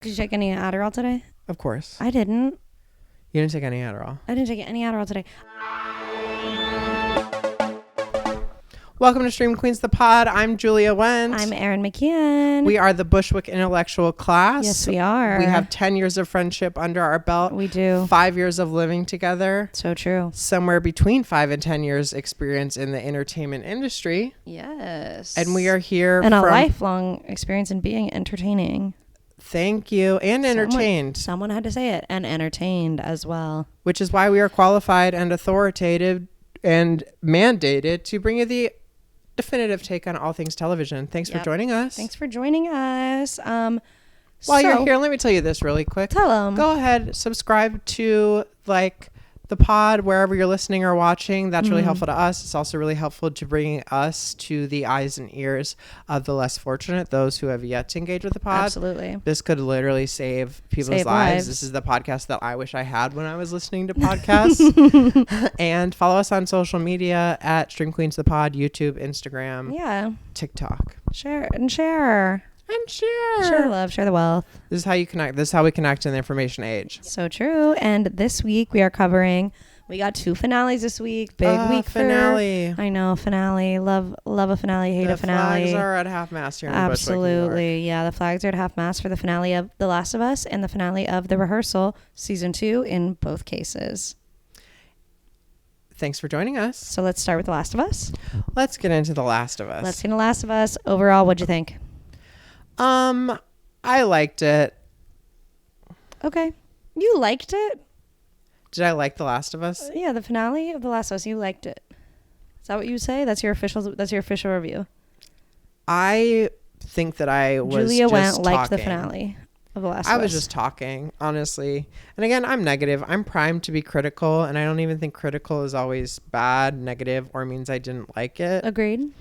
Did you take any Adderall today? Of course. I didn't. You didn't take any Adderall. I didn't take any Adderall today. Welcome to Stream Queens, the pod. I'm Julia Wendt. I'm Erin McKeon. We are the Bushwick intellectual class. Yes, we are. We have 10 years of friendship under our belt. We do. 5 years of living together. So true. Somewhere between 5 and 10 years experience in the entertainment industry. Yes. And we are here and a lifelong experience in being entertaining. Thank you. And entertained. Someone had to say it. And entertained as well. Which is why we are qualified and authoritative and mandated to bring you the definitive take on all things television. Thanks for joining us. Thanks for joining us. While you're here, let me tell you this really quick. Tell them. Go ahead, subscribe to the pod wherever you're listening or watching. That's really helpful to us. It's also really helpful to bring us to the eyes and ears of the less fortunate, those who have yet to engage with the pod. Absolutely. This could literally save people's lives. This is the podcast that I wish I had when I was listening to podcasts. And follow us on social media at Stream Queens the Pod, YouTube, Instagram, TikTok. Share and share. Share love, share the wealth. This is how you connect. This is how we connect in the information age. So true. And this week we are covering, we got 2 finales this week. Big week finale. I know, finale. Love a finale, hate a finale. The flags are at half mast here in Absolutely. Bushwick, New York. Yeah, the flags are at half mast for the finale of The Last of Us and the finale of The Rehearsal, season 2 in both cases. Thanks for joining us. So let's start with The Last of Us. Let's get into The Last of Us. Let's get into The Last of Us. Overall, what'd you think? I liked it. Okay. You liked it? Did I like The Last of Us? Yeah, the finale of The Last of Us, you liked it. Is that what you say? That's your official review. I think that I was Julia just Wendt talking. liked the finale of The Last of Us. I was just talking, honestly. And again, I'm negative. I'm primed to be critical, and I don't even think critical is always bad, negative, or means I didn't like it. Agreed.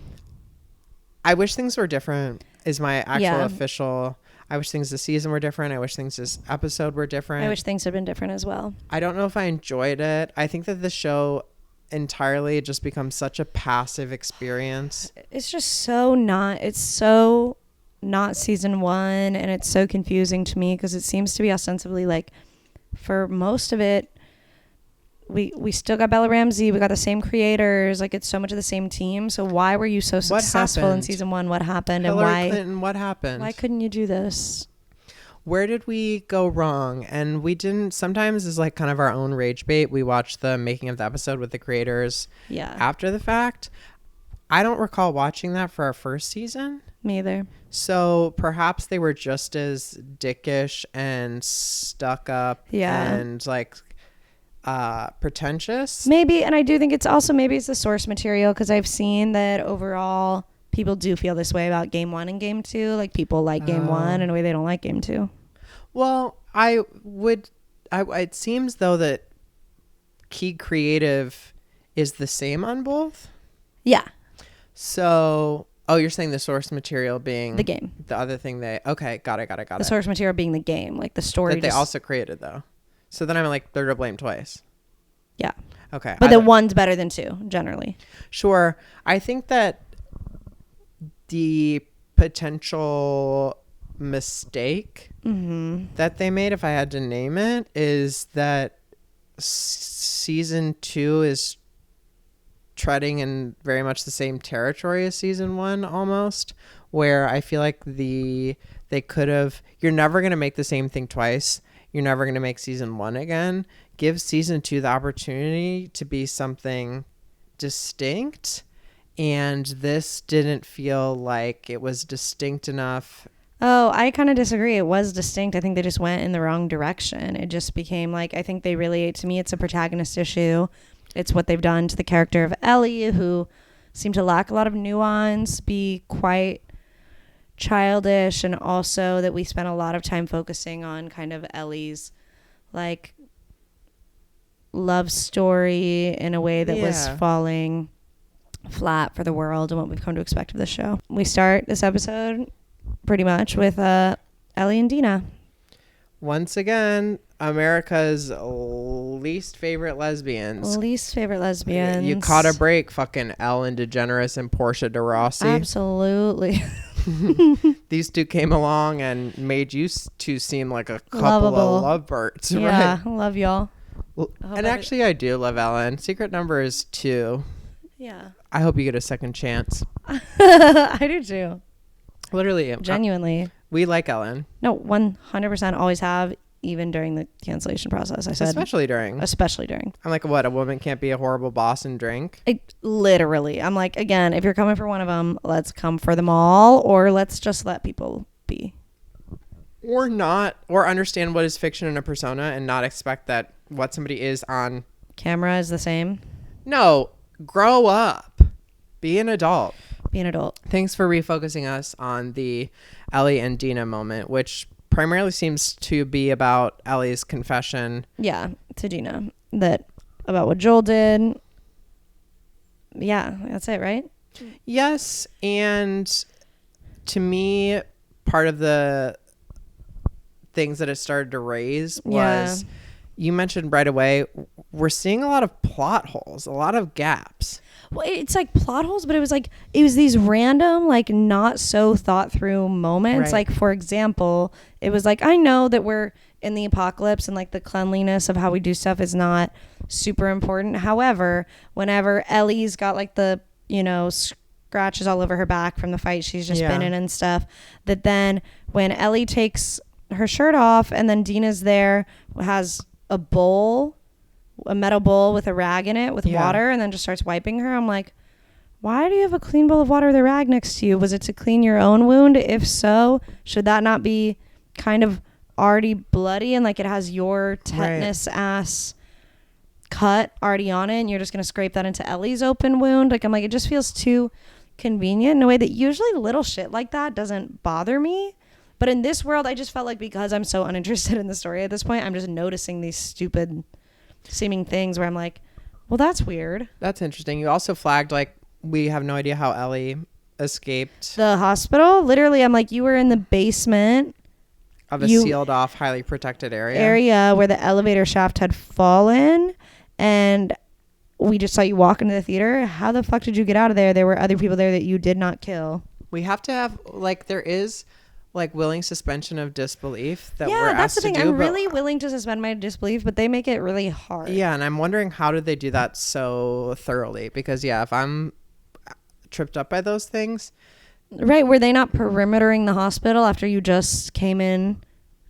I wish things were different is my actual official. I wish things this season were different. I wish things this episode were different. I wish things had been different as well. I don't know if I enjoyed it. I think that the show entirely just becomes such a passive experience. It's just so not season 1, and it's so confusing to me because it seems to be ostensibly like for most of it we still got Bella Ramsey, we got the same creators, like it's so much of the same team. So why were you so successful in season 1? What happened? Hillary Clinton, what happened? Why couldn't you do this? Where did we go wrong? And we didn't. Sometimes is like kind of our own rage bait. We watch the making of the episode with the creators after the fact. I don't recall watching that for our first season. Me either. So perhaps they were just as dickish and stuck up and like pretentious. Maybe. And I do think it's also maybe it's the source material, because I've seen that overall people do feel this way about game 1 and game 2. Like people like game 1 in a way they don't like game 2. Well, it seems though that key creative is the same on both. Yeah. So, you're saying the source material being the game. The other thing got it. The source material being the game, like the story that they also created though. So then I'm like, they're to blame twice. Yeah. Okay. But the one's better than 2 generally. Sure. I think that the potential mistake that they made, if I had to name it, is that season 2 is treading in very much the same territory as season 1 almost, where I feel like you're never going to make the same thing twice. You're never going to make season 1 again. Give season 2 the opportunity to be something distinct. And this didn't feel like it was distinct enough. Oh, I kind of disagree. It was distinct. I think they just went in the wrong direction. It just became like, I think to me, it's a protagonist issue. It's what they've done to the character of Ellie, who seemed to lack a lot of nuance, be quite childish, and also that we spent a lot of time focusing on kind of Ellie's like love story in a way that was falling flat for the world and what we've come to expect of this show. We start this episode pretty much with Ellie and Dina. Once again, America's least favorite lesbians. Least favorite lesbians. You caught a break, fucking Ellen DeGeneres and Portia de Rossi. Absolutely. These two came along and made you two seem like a couple Lovable. of lovebirds, Yeah, right? love y'all. And actually, I do love Ellen. Secret number is 2. Yeah. I hope you get a second chance. I do too. Literally. Genuinely. We like Ellen. No, 100% always have, even during the cancellation process. I said. Especially during. I'm like, what? A woman can't be a horrible boss and drink? Literally. I'm like, again, if you're coming for one of them, let's come for them all, or let's just let people be. Or not. Or understand what is fiction and a persona and not expect that what somebody is on camera is the same. No. Grow up. Be an adult. Be an adult. Thanks for refocusing us on the Ellie and Dina moment, which primarily seems to be about Ellie's confession. Yeah, to Dina. About what Joel did. Yeah, that's it, right? Yes, and to me, part of the things that it started to raise was, you mentioned right away, we're seeing a lot of plot holes, a lot of gaps. Well, it's like plot holes, but it was these random, like, not so thought through moments. Right. Like, for example, it was like, I know that we're in the apocalypse and like the cleanliness of how we do stuff is not super important. However, whenever Ellie's got like the, scratches all over her back from the fight she's just been in and stuff, that then when Ellie takes her shirt off and then Dina's there, has a metal bowl with a rag in it with water, and then just starts wiping her. I'm like, why do you have a clean bowl of water with a rag next to you? Was it to clean your own wound? If so, should that not be kind of already bloody and like it has your tetanus ass cut already on it, and you're just going to scrape that into Ellie's open wound? Like, I'm like, it just feels too convenient in a way that usually little shit like that doesn't bother me. But in this world, I just felt like because I'm so uninterested in the story at this point, I'm just noticing these stupid seeming things where I'm like, well, that's weird. That's interesting. You also flagged, like, we have no idea how Ellie escaped the hospital. Literally, I'm like, you were in the basement of a sealed off, highly protected area where the elevator shaft had fallen, and we just saw you walk into the theater. How the fuck did you get out of there? There were other people there that you did not kill. We have to have, like, there is like willing suspension of disbelief that we're that's asked the thing. to do. I'm really willing to suspend my disbelief, but they make it really hard. Yeah, and I'm wondering, how did they do that so thoroughly? Because if I'm tripped up by those things, right? Were they not perimetering the hospital after you just came in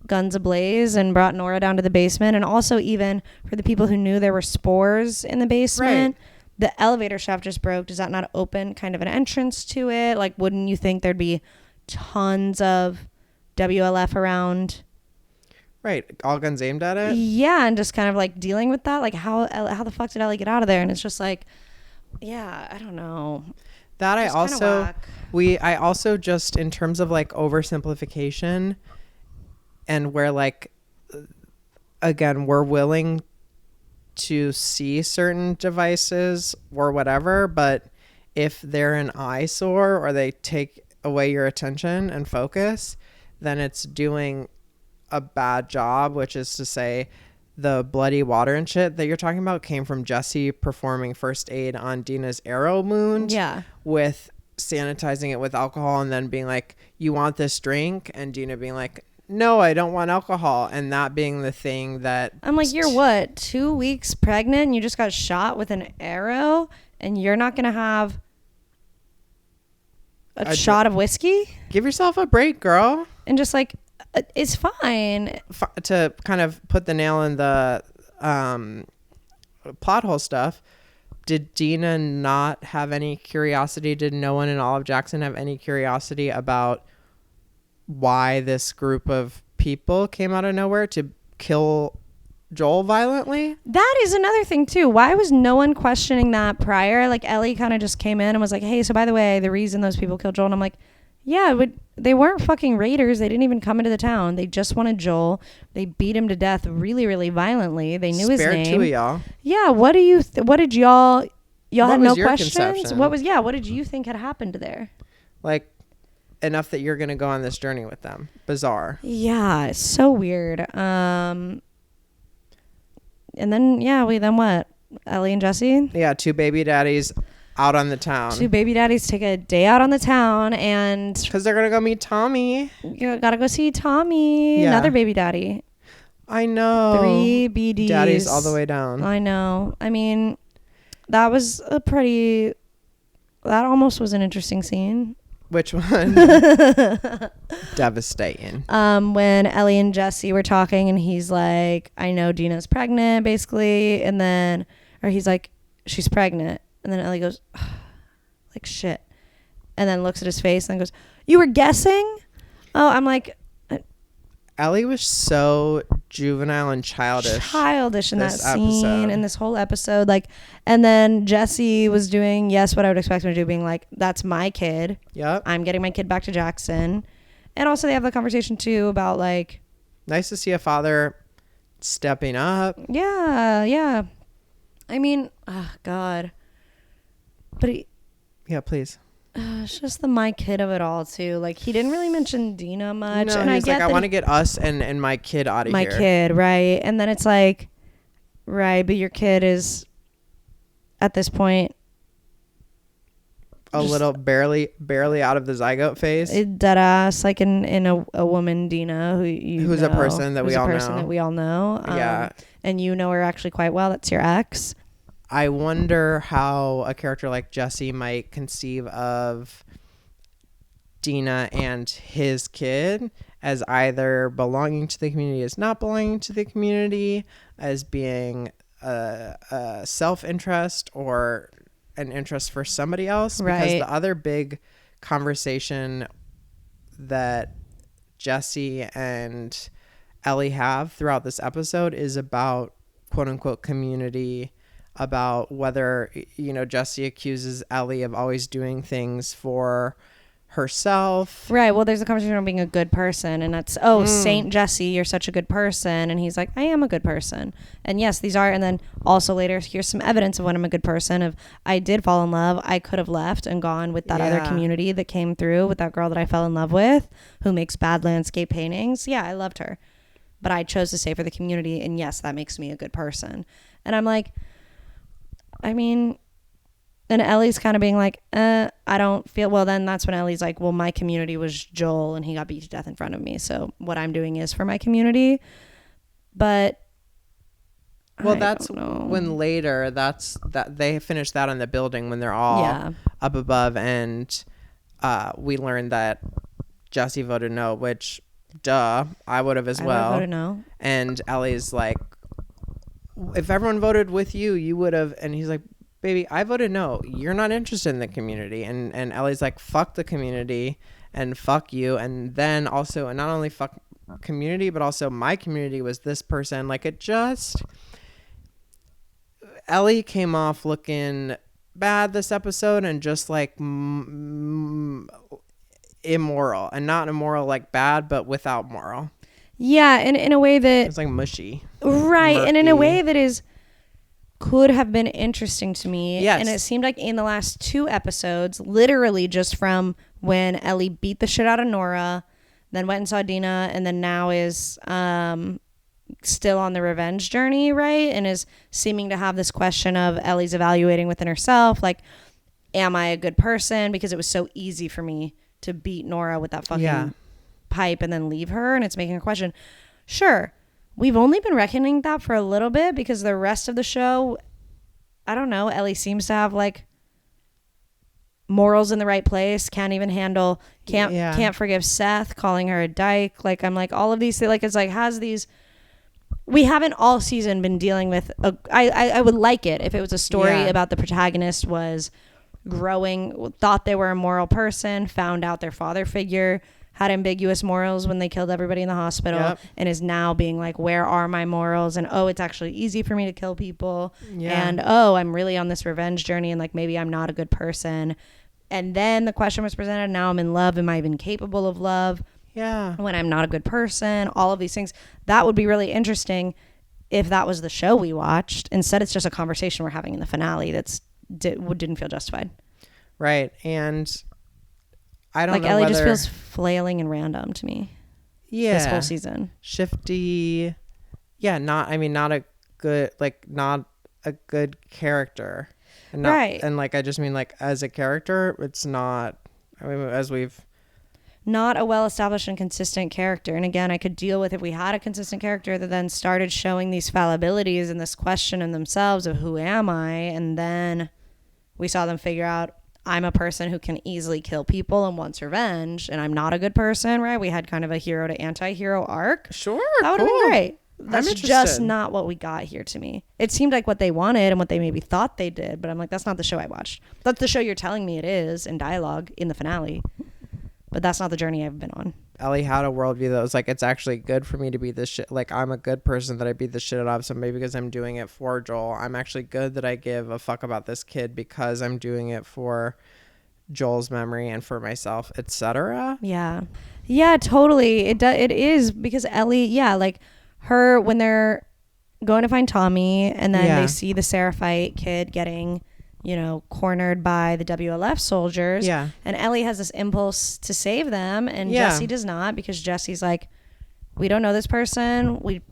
guns ablaze and brought Nora down to the basement? And also, even for the people who knew there were spores in the basement, the elevator shaft just broke. Does that not open kind of an entrance to it? Like, wouldn't you think there'd be tons of WLF around? Right, all guns aimed at it. Yeah, and just kind of like dealing with that. Like, how the fuck did Ellie get out of there? And it's just like, I don't know. That I also just, in terms of like oversimplification, and where, like, again, we're willing to see certain devices or whatever, but if they're an eyesore or they take away your attention and focus, then it's doing a bad job, which is to say the bloody water and shit that you're talking about came from Jesse performing first aid on Dina's arrow wound with sanitizing it with alcohol and then being like, you want this drink? And Dina being like, no, I don't want alcohol. And that being the thing that I'm like, you're what, 2 weeks pregnant and you just got shot with an arrow and you're not gonna have a shot of whiskey? Give yourself a break, girl. And just like, it's fine. To kind of put the nail in the plot hole stuff, did Dina not have any curiosity? Did no one in all of Jackson have any curiosity about why this group of people came out of nowhere to kill Joel violently? That is another thing too. Why was no one questioning that prior? Like, Ellie kind of just came in and was like, hey, so by the way, the reason those people killed Joel. And I'm like, they weren't fucking raiders. They didn't even come into the town. They just wanted Joel. They beat him to death really, really violently. They knew his name. Two of y'all. Yeah. What did y'all had no questions? Conception? What did you think had happened there? Like, enough that you're going to go on this journey with them. Bizarre. Yeah. It's so weird. And then, yeah, then what? Ellie and Jesse? Yeah, two baby daddies out on the town. Two baby daddies take a day out on the town and... Because they're going to go meet Tommy. You gotta go see Tommy. Yeah. Another baby daddy. I know. 3 BDs. Daddies all the way down. I know. I mean, that was a pretty... That almost was an interesting scene. Which one? Devastating. When Ellie and Jesse were talking and he's like, I know Dina's pregnant, basically. And then, or he's like, she's pregnant. And then Ellie goes, like, shit. And then looks at his face and goes, you were guessing? Oh, I'm like... Ellie was so juvenile and childish in that scene, in this whole episode. Like, and then Jesse was doing, what I would expect him to do, being like, that's my kid. Yep. I'm getting my kid back to Jackson. And also they have the conversation too about like... Nice to see a father stepping up. Yeah. I mean, oh God. But he... Yeah, please. It's just the my kid of it all too. Like, he didn't really mention Dina much. No, and he's I like, I want to get us and my kid out of here. My kid, right. And then it's like, right, but your kid is at this point a little barely out of the zygote phase. Dead ass, like in a woman, Dina, who's a person that we all know. Yeah. And you know her actually quite well. That's your ex. I wonder how a character like Jesse might conceive of Dina and his kid as either belonging to the community, as not belonging to the community, as being a self-interest or an interest for somebody else. Right. Because the other big conversation that Jesse and Ellie have throughout this episode is about quote unquote community, about whether, Jesse accuses Ellie of always doing things for herself. Right. Well, there's a conversation on being a good person, and that's, Saint Jesse, you're such a good person. And he's like, I am a good person. And yes, these are. And then also later, here's some evidence of when I'm a good person. Of I did fall in love. I could have left and gone with that other community that came through with that girl that I fell in love with, who makes bad landscape paintings. Yeah, I loved her, but I chose to stay for the community. And yes, that makes me a good person. And I'm like, I mean, and Ellie's kind of being like, I don't feel, well, then that's when Ellie's like, well, my community was Joel and he got beat to death in front of me. So what I'm doing is for my community. But well, that's when later that they finish that in the building when they're all up above. And we learned that Jesse voted no, which I would have as well. Voted no. And Ellie's like, if everyone voted with you, you would have. And he's like, baby, I voted no. You're not interested in the community. And Ellie's like, fuck the community and fuck you. And then also, and not only fuck community, but also my community was this person. Like, it just, Ellie came off looking bad this episode and just like immoral, and not immoral like bad, but without moral. Yeah. And in a way that it's like mushy. Right. Murky. And in a way that could have been interesting to me. Yes. And it seemed like in the last 2 episodes, literally just from when Ellie beat the shit out of Nora, then went and saw Dina, and then now is still on the revenge journey, right? And is seeming to have this question of Ellie's evaluating within herself, like, am I a good person? Because it was so easy for me to beat Nora with that fucking pipe and then leave her, and it's making a question. Sure. We've only been reckoning that for a little bit because the rest of the show, I don't know, Ellie seems to have like morals in the right place, can't forgive Seth, calling her a dyke. Like, I'm like, all of these things, like, it's like, has these, we haven't all season been dealing with, I would like it if it was a story about the protagonist was growing, thought they were a moral person, found out their father figure had ambiguous morals when they killed everybody in the hospital, and is now being like, where are my morals? And it's actually easy for me to kill people. And I'm really on this revenge journey, and like, maybe I'm not a good person. And then the question was presented, now I'm in love. Am I even capable of love? Yeah. When I'm not a good person, all of these things. That would be really interesting if that was the show we watched. Instead, it's just a conversation we're having in the finale didn't feel justified. Right. And I don't know Ellie whether, just feels flailing and random to me. This whole season. Shifty. Yeah. Not a good, like not a good character. And not, Right. and like I just mean like as a character, it's not. I mean, as we've not a well-established and consistent character. And again, I could deal with if we had a consistent character that then started showing these fallibilities and this question in themselves of who am I, and then we saw them figure out I'm a person who can easily kill people and wants revenge, and I'm not a good person, right? We had kind of a hero to anti-hero arc. Sure, that would have been great. That's I'm just not what we got here to me. It seemed like what they wanted and what they maybe thought they did, but I'm like, that's not the show I watched. That's the show you're telling me it is in dialogue in the finale. But that's not the journey I've been on. Ellie had a worldview that was like, it's actually good for me to beat this shit. Like, I'm a good person that I beat the shit out of somebody because I'm doing it for Joel. I'm actually good that I give a fuck about this kid because I'm doing it for Joel's memory and for myself, etc. Yeah. Yeah, totally. It is because Ellie, yeah, like her, when they're going to find Tommy and then they see the Seraphite kid getting, you know, cornered by the WLF soldiers. Yeah. And Ellie has this impulse to save them, and Jesse does not, because Jesse's like, we don't know this person. We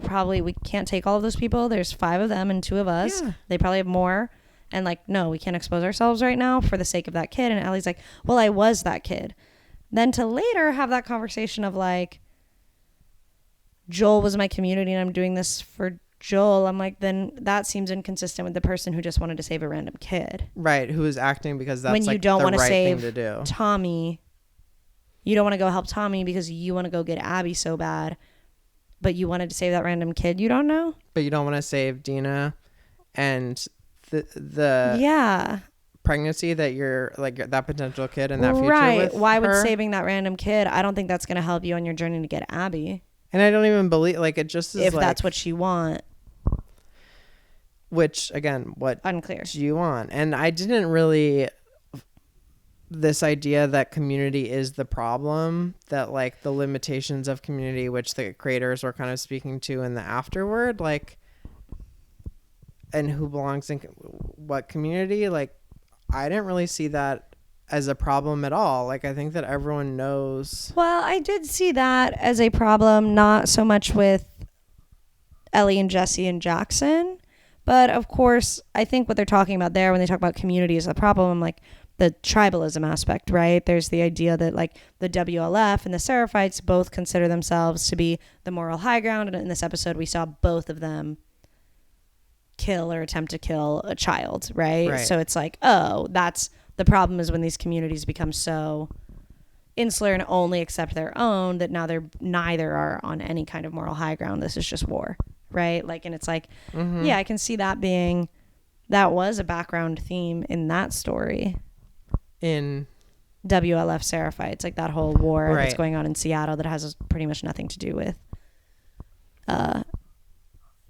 can't take all of those people. There's 5 of them and 2 of us. Yeah. They probably have more. And like, no, we can't expose ourselves right now for the sake of that kid. And Ellie's like, well, I was that kid. Then to later have that conversation of like, Joel was my community and I'm doing this for Joel. I'm like, then that seems inconsistent with the person who just wanted to save a random kid. Right, who is acting because that's when you like don't the want to right save thing to do. Tommy. You don't want to go help Tommy because you want to go get Abby so bad, but you wanted to save that random kid you don't know. But you don't want to save Dina and the pregnancy that you're like that potential kid in that future. Right. With Why would her? Saving that random kid? I don't think that's going to help you on your journey to get Abby. And I don't even believe like it just is if like, that's what you want. Which again, what unclear do you want? And I didn't really this idea that community is the problem, that like the limitations of community, which the creators were kind of speaking to in the afterward, like, and who belongs in what community, like I didn't really see that as a problem at all. Like I think that everyone knows. Well, I did see that as a problem, not so much with Ellie and Jesse and Jackson, but of course I think what they're talking about there when they talk about community is the problem, like the tribalism aspect, right? There's the idea that like the WLF and the Seraphites both consider themselves to be the moral high ground, and in this episode we saw both of them kill or attempt to kill a child, right? So it's like, oh, that's the problem, is when these communities become so insular and only accept their own that now they're neither are on any kind of moral high ground. This is just war, right? Like, and it's like, yeah, I can see that being, that was a background theme in that story. In WLF Seraphites, like that whole war that's going on in Seattle that has pretty much nothing to do with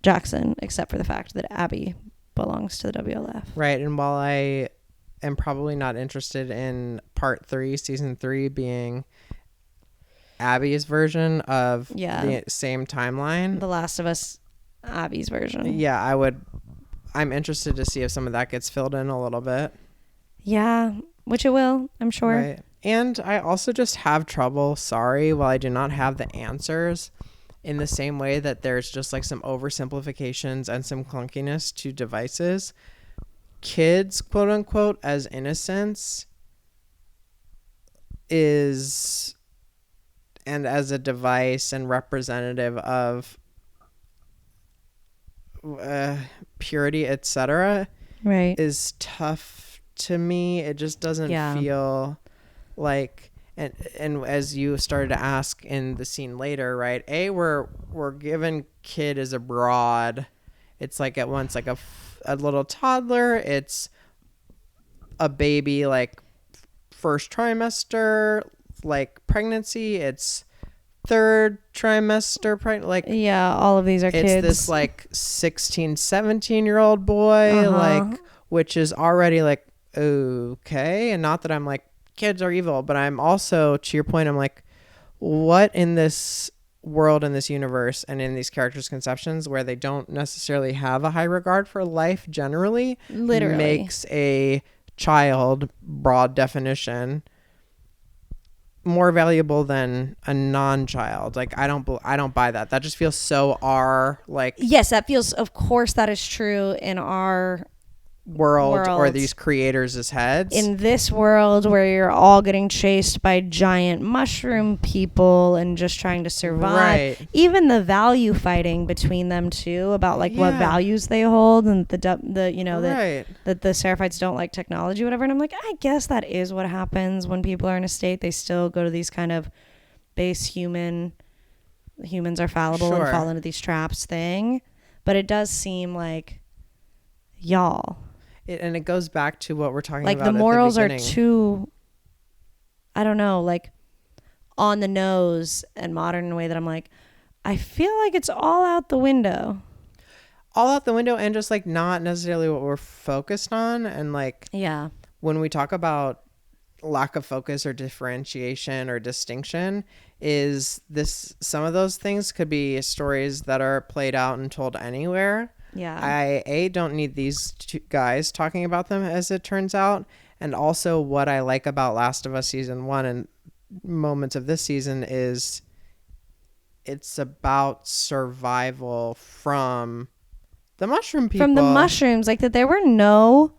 Jackson, except for the fact that Abby belongs to the WLF. Right. And while I am probably not interested in part 3, season 3 being Abby's version of the same timeline, The Last of Us, Abby's version. Yeah, I'm interested to see if some of that gets filled in a little bit. Yeah, which it will, I'm sure. Right. And I also just have trouble, while I do not have the answers, in the same way that there's just like some oversimplifications and some clunkiness to devices. Kids, quote unquote, as innocence is, and as a device and representative of purity, etc., right, is tough to me. It just doesn't feel like, and as you started to ask in the scene later, right? We're given kid as a broad. It's like at once like a little toddler. It's a baby, like first trimester, like pregnancy. It's third trimester, like all of these are kids. It's this like 16, 17-year-old boy, like, which is already like, okay. And not that I'm like kids are evil, but I'm also, to your point, I'm like, what in this world, in this universe, and in these characters' conceptions where they don't necessarily have a high regard for life generally, literally makes a child, broad definition, more valuable than a non-child. Like I don't buy that. That just feels so like Yes, that feels, of course that is true in our world or world. these creators' heads. In this world where you're all getting chased by giant mushroom people and just trying to survive. Right. Even the value fighting between them too, about like what values they hold, and the you know Right. that the Seraphites don't like technology, whatever. And I'm like, I guess that is what happens when people are in a state. They still go to these kind of base humans are fallible and fall into these traps thing. But it does seem like y'all. And it goes back to what we're talking like about. The morals are too, I don't know, like on the nose and modern in a way that I'm like, I feel like it's all out the window. All out the window, and just like not necessarily what we're focused on. And like, yeah, when we talk about lack of focus or differentiation or distinction, is this, some of those things could be stories that are played out and told anywhere. Yeah. I don't need these two guys talking about them, as it turns out. And also what I like about Last of Us season 1 and moments of this season is it's about survival from the mushroom people. From the mushrooms. Like that there were no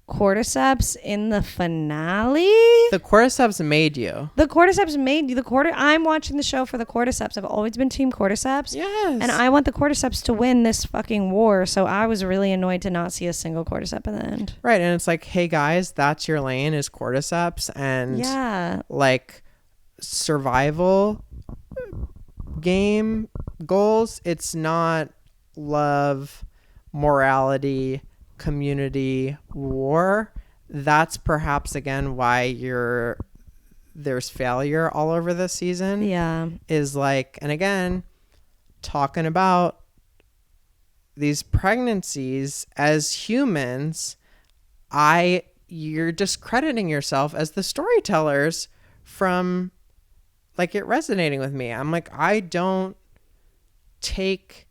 cordyceps in the finale. The cordyceps made you. The cordyceps made you. I'm watching the show for the cordyceps. I've always been team cordyceps. Yes. And I want the cordyceps to win this fucking war. So I was really annoyed to not see a single cordyceps in the end. Right. And it's like, hey guys, that's your lane, is cordyceps. And like survival game goals. It's not love, morality, community, war. That's perhaps again why there's failure all over this season. Yeah. Is like, and again, talking about these pregnancies as humans, you're discrediting yourself as the storytellers from like it resonating with me. I'm like, I don't take.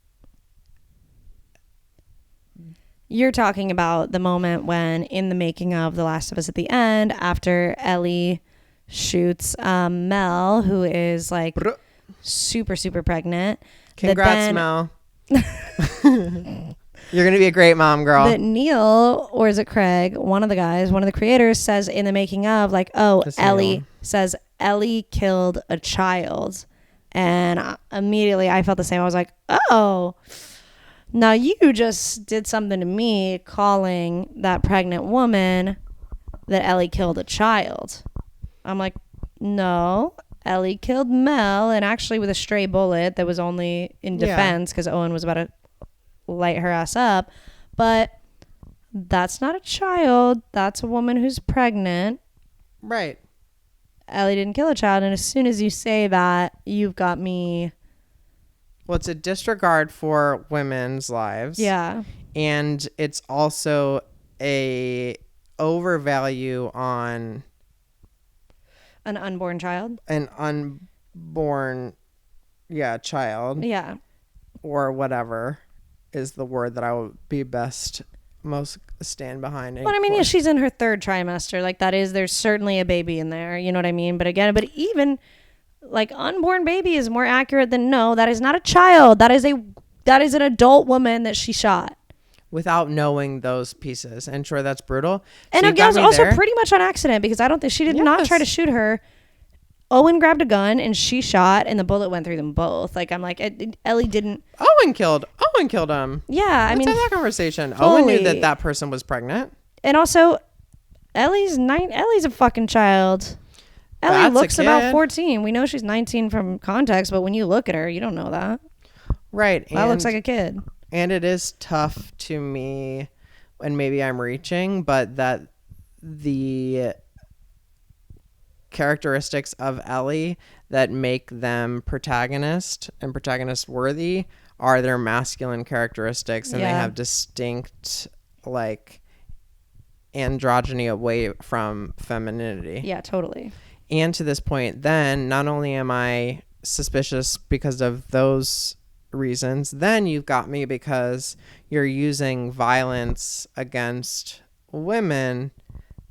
You're talking about the moment when, in the making of The Last of Us at the end, after Ellie shoots Mel, who is like super, super pregnant. Congrats, Mel. You're going to be a great mom, girl. That Neil, or is it Craig, one of the guys, one of the creators, says in the making of, like, oh, That's Ellie, Neil. says Ellie killed a child. And immediately I felt the same. I was like, oh, now you just did something to me calling that pregnant woman that Ellie killed a child. I'm like, no, Ellie killed Mel, and actually with a stray bullet that was only in defense because Owen was about to light her ass up. But that's not a child. That's a woman who's pregnant. Right. Ellie didn't kill a child. And as soon as you say that, you've got me. Well, it's a disregard for women's lives. Yeah. And it's also a overvalue on An unborn child. an unborn child. Yeah. Or whatever is the word that I would be most stand behind. Well, I mean, yeah, she's in her third trimester. Like there's certainly a baby in there. You know what I mean? But even like unborn baby is more accurate than no, that is not a child. That is an adult woman that she shot. Without knowing those pieces. And sure, that's brutal. And So again, it was also pretty much on accident because I don't think she did not try to shoot her. Owen grabbed a gun and she shot, and the bullet went through them both. Like, I'm like, Ellie didn't. Owen killed him. Yeah, Let's I mean, have that conversation. fully. Owen knew that person was pregnant. And also, Ellie's a fucking child. Ellie That's looks a about kid. 14. We know she's 19 from context, but when you look at her, you don't know that. Right. That looks like a kid. And it is tough to me, and maybe I'm reaching, but that the characteristics of Ellie that make them protagonist and protagonist worthy are their masculine characteristics, and they have distinct like androgyny away from femininity. Yeah, totally. And to this point, then not only am I suspicious because of those reasons, then you've got me because you're using violence against women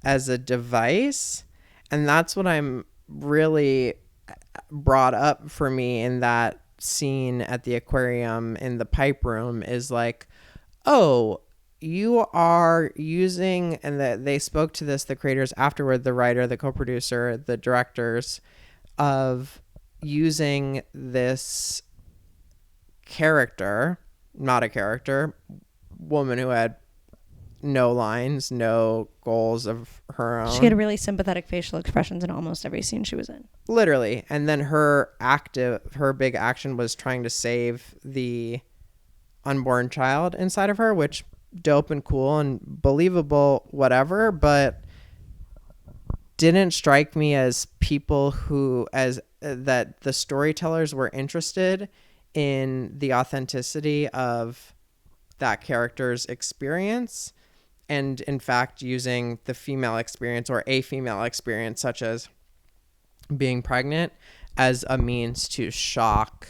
as a device. And that's what I'm really brought up for me in that scene at the aquarium in the pipe room is like, oh, you are using, and that they spoke to this, the creators afterward, the writer, the co-producer, the directors, of using this character, not a character, woman who had no lines, no goals of her own. She had really sympathetic facial expressions in almost every scene she was in. Literally. And then her big action was trying to save the unborn child inside of her, which dope and cool and believable, whatever, but didn't strike me as people who, as that the storytellers were interested in the authenticity of that character's experience, and in fact using the female experience or a female experience such as being pregnant as a means to shock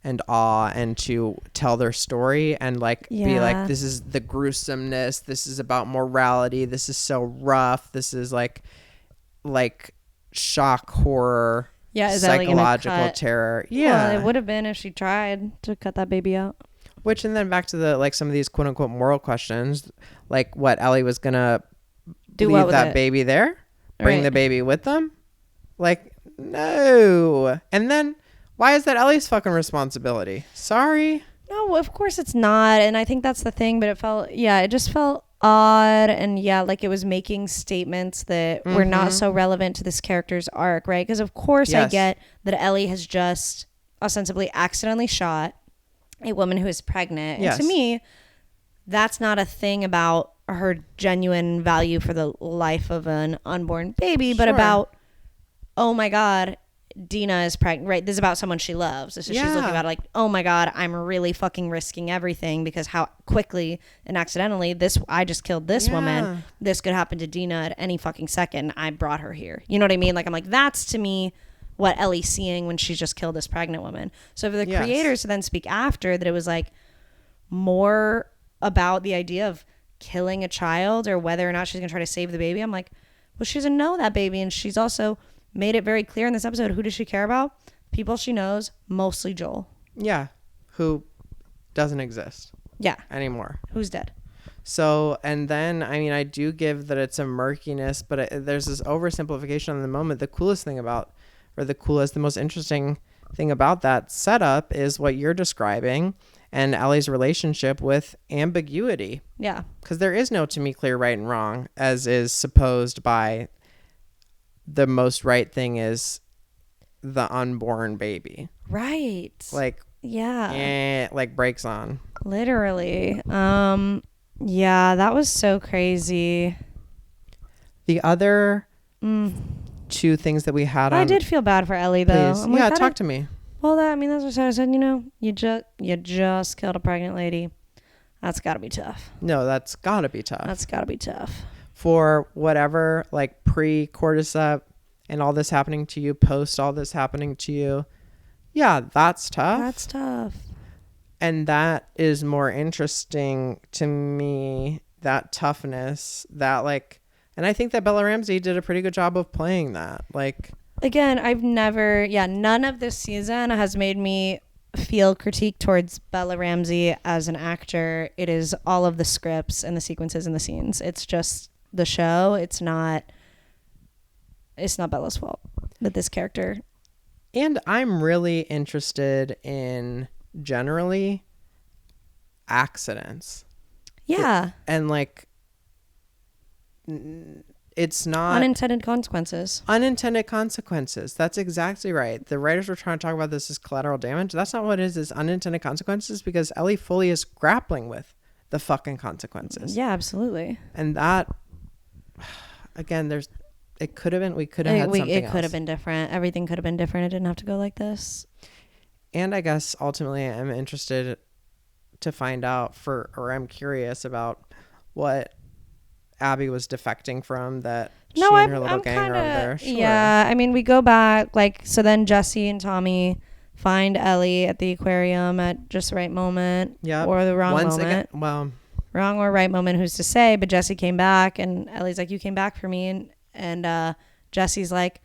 and awe and to tell their story and like be like, this is the gruesomeness, this is about morality, this is so rough, this is like shock, horror, psychological terror. Well, it would have been if she tried to cut that baby out. Which, and then back to the like some of these quote unquote moral questions, like what, Ellie was gonna leave that baby there, bring the baby with them, like no. And then why is that Ellie's fucking responsibility? Sorry. No, of course it's not. And I think that's the thing, but it just felt odd. And yeah, like it was making statements that were not so relevant to this character's arc, right? Because of course I get that Ellie has just ostensibly accidentally shot a woman who is pregnant. And to me, that's not a thing about her genuine value for the life of an unborn baby, but about, oh my God, Dina is pregnant, right? This is about someone she loves. So she's looking at it like, oh my God, I'm really fucking risking everything because how quickly and accidentally I just killed this woman. This could happen to Dina at any fucking second. I brought her here. You know what I mean? Like, I'm like, that's to me what Ellie's seeing when she's just killed this pregnant woman. So for the creators to then speak after that, it was like more about the idea of killing a child or whether or not she's gonna try to save the baby. I'm like, well, she doesn't know that baby, and she's also made it very clear in this episode, who does she care about? People she knows, mostly Joel. Yeah, who doesn't exist. Yeah. Anymore. Who's dead. So, and then, I mean, I do give that it's a murkiness, but there's this oversimplification in the moment. The coolest thing about, or the most interesting thing about that setup is what you're describing and Ellie's relationship with ambiguity. Yeah. Because there is no, to me, clear right and wrong, as is supposed by the most right thing is the unborn baby. Right. Like, like brakes on. Literally. Yeah, that was so crazy. The other two things that we had I did feel bad for Ellie, though. Please. Yeah, talk to me. Well, that's what I said. You know, you just killed a pregnant lady. That's got to be tough. No, that's got to be tough. That's got to be tough. For whatever, like pre-cordyceps and all this happening to you, post all this happening to you. Yeah, that's tough. That's tough. And that is more interesting to me, that toughness, that like, and I think that Bella Ramsey did a pretty good job of playing that. Like, again, none of this season has made me feel critique towards Bella Ramsey as an actor. It is all of the scripts and the sequences and the scenes. It's just the show. It's not Bella's fault that this character. And I'm really interested in generally accidents. Yeah. And like, it's not unintended consequences. That's exactly right. The writers were trying to talk about this as collateral damage. That's not what it is unintended consequences, because Ellie fully is grappling with the fucking consequences. Yeah, absolutely. And that, again, we could have had something else. It could have been different. Everything could have been different. It didn't have to go like this. And I guess ultimately I'm interested to find out I'm curious about what Abby was defecting from, that she and her little gang are over there. Sure. Yeah, I mean, we go back, like, so then Jesse and Tommy find Ellie at the aquarium at just the right moment. Yeah. Or the wrong moment. Wrong or right moment, who's to say? But Jesse came back, and Ellie's like, you came back for me. And Jesse's like,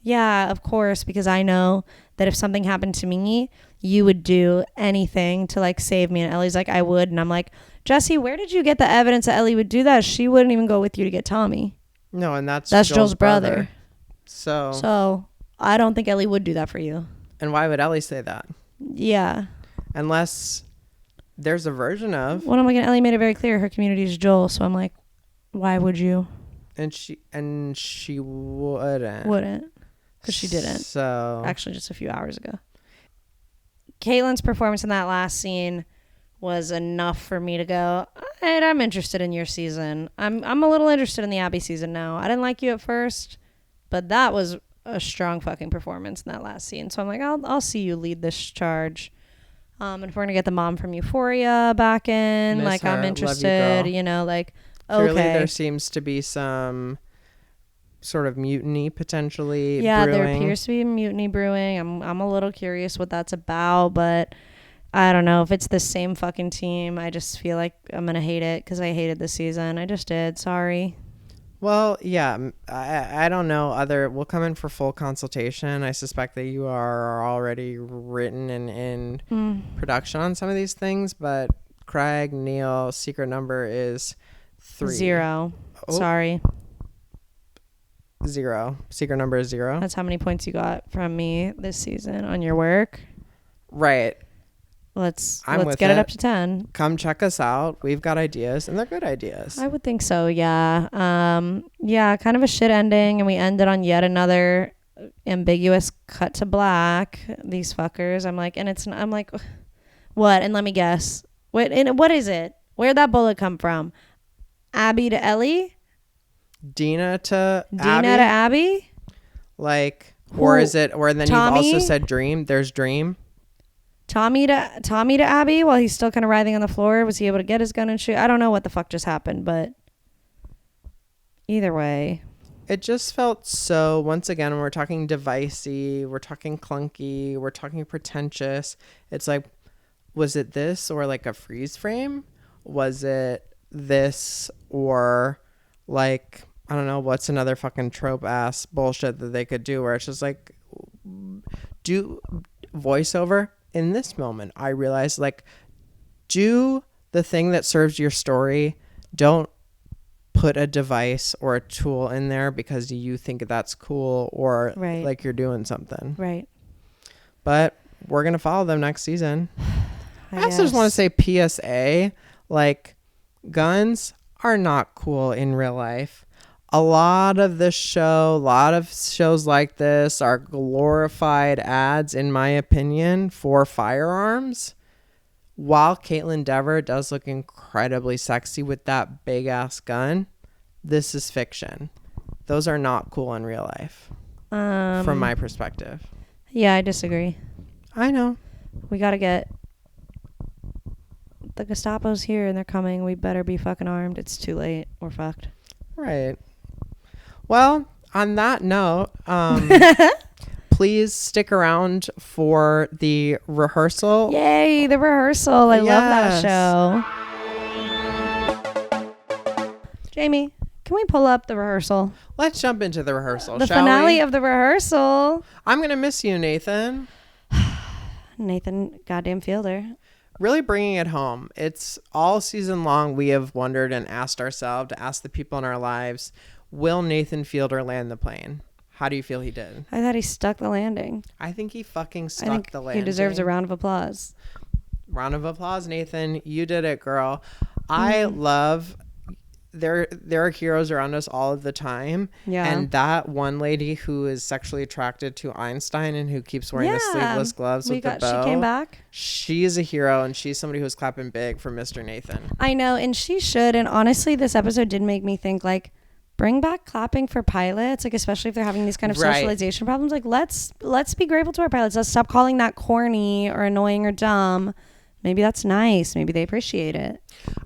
Yeah, of course, because I know that if something happened to me, you would do anything to like save me. And Ellie's like, I would. And I'm like, Jesse, where did you get the evidence that Ellie would do that? She wouldn't even go with you to get Tommy. No, and that's Joel's brother. So I don't think Ellie would do that for you. And why would Ellie say that? Yeah. Unless there's a version of. Well, I'm like, Ellie made it very clear her community is Joel. So I'm like, why would you? And she wouldn't. Wouldn't. Because she didn't. So. Actually, just a few hours ago. Caitlin's performance in that last scene was enough for me to go, and I'm interested in your season. I'm a little interested in the Abby season now. I didn't like you at first, but that was a strong fucking performance in that last scene. So I'm like, I'll see you lead this charge. And if we're gonna get the mom from Euphoria back in, Miss like her. I'm interested. You know, like okay. Clearly there seems to be some sort of mutiny potentially brewing. There appears to be a mutiny brewing. I'm a little curious what that's about, but I don't know if it's the same fucking team. I just feel like I'm gonna hate it because I hated this season. I just did. Sorry. Well, yeah, I don't know. We'll come in for full consultation. I suspect that you are already written and in production on some of these things, but Craig, Neil, secret number is 3. 0. Oh. Sorry. 0. Secret number is 0. That's how many points you got from me this season on your work. Right. Let's get it up to 10. Come check us out. We've got ideas, and they're good ideas. I would think so, yeah. Yeah, kind of a shit ending, and we ended on yet another ambiguous cut to black. These fuckers. I'm like, what? And let me guess. What is it? Where'd that bullet come from? Abby to Ellie? Dina to Abby? Like, or is it, or then Tommy? You've also said Dream. There's Dream. Tommy to Abby while he's still kind of writhing on the floor. Was he able to get his gun and shoot? I don't know what the fuck just happened, but either way. It just felt so, once again, when we're talking divicey, we're talking clunky, we're talking pretentious. It's like, was it this or like a freeze frame? Was it this or like, I don't know, what's another fucking trope ass bullshit that they could do where it's just like, do voiceover. In this moment, I realized, like, do the thing that serves your story. Don't put a device or a tool in there because you think that's cool or like you're doing something. Right. But we're going to follow them next season. I also just want to say PSA, like, guns are not cool in real life. A lot of shows like this are glorified ads, in my opinion, for firearms. While Caitlin Dever does look incredibly sexy with that big ass gun, this is fiction. Those are not cool in real life, from my perspective. Yeah, I disagree. I know. We got to get... The Gestapo's here and they're coming. We better be fucking armed. It's too late. We're fucked. Right. Well, on that note, please stick around for the rehearsal. Yay, the rehearsal. I love that show. Jamie, can we pull up the rehearsal? Let's jump into the rehearsal, the finale of the rehearsal. I'm going to miss you, Nathan. Nathan goddamn Fielder. Really bringing it home. It's all season long. We have wondered and asked ourselves, to ask the people in our lives, will Nathan Fielder land the plane? How do you feel he did? I thought he stuck the landing. I think he fucking stuck the landing. He deserves a round of applause. Round of applause, Nathan. You did it, girl. I love... There are heroes around us all of the time. Yeah. And that one lady who is sexually attracted to Einstein and who keeps wearing the sleeveless gloves with the bow. She came back. She is a hero, and she's somebody who's clapping big for Mr. Nathan. I know, and she should. And honestly, this episode did make me think, like, bring back clapping for pilots, like, especially if they're having these kind of socialization problems. Like, let's be grateful to our pilots. Let's stop calling that corny or annoying or dumb. Maybe that's nice. Maybe they appreciate it.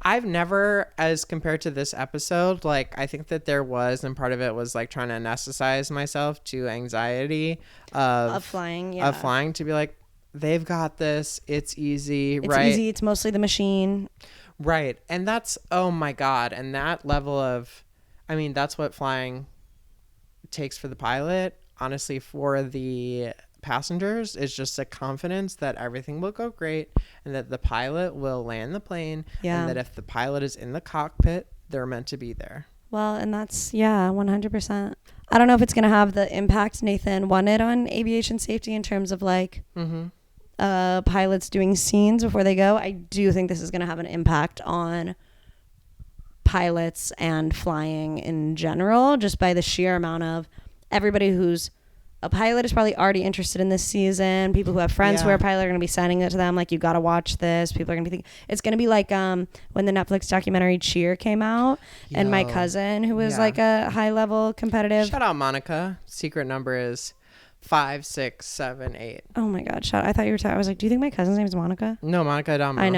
I've never, as compared to this episode, like, I think that there was, and part of it was like trying to anesthetize myself to anxiety of flying, to be like, they've got this. It's easy, It's easy. It's mostly the machine. Right. And that's, oh my God. And that level of, I mean, that's what flying takes for the pilot. honestly, for the passengers, is just a confidence that everything will go great and that the pilot will land the plane, Yeah. and that if the pilot is in the cockpit, they're meant to be there. Well, and that's, yeah, 100%. I don't know if it's going to have the impact Nathan wanted on aviation safety in terms of like pilots doing scenes before they go. I do think this is going to have an impact on pilots and flying in general, just by the sheer amount of everybody who's a pilot is probably already interested in this season. People who have friends who are pilot are going to be sending it to them like, you got to watch this. People are going to be thinking it's going to be like when the Netflix documentary Cheer came out. And my cousin who was like a high level competitive, shout out Monica, secret number is 5678. oh my god, I thought you were I was like, do you think my cousin's name is Monica? No, Monica Adamo. I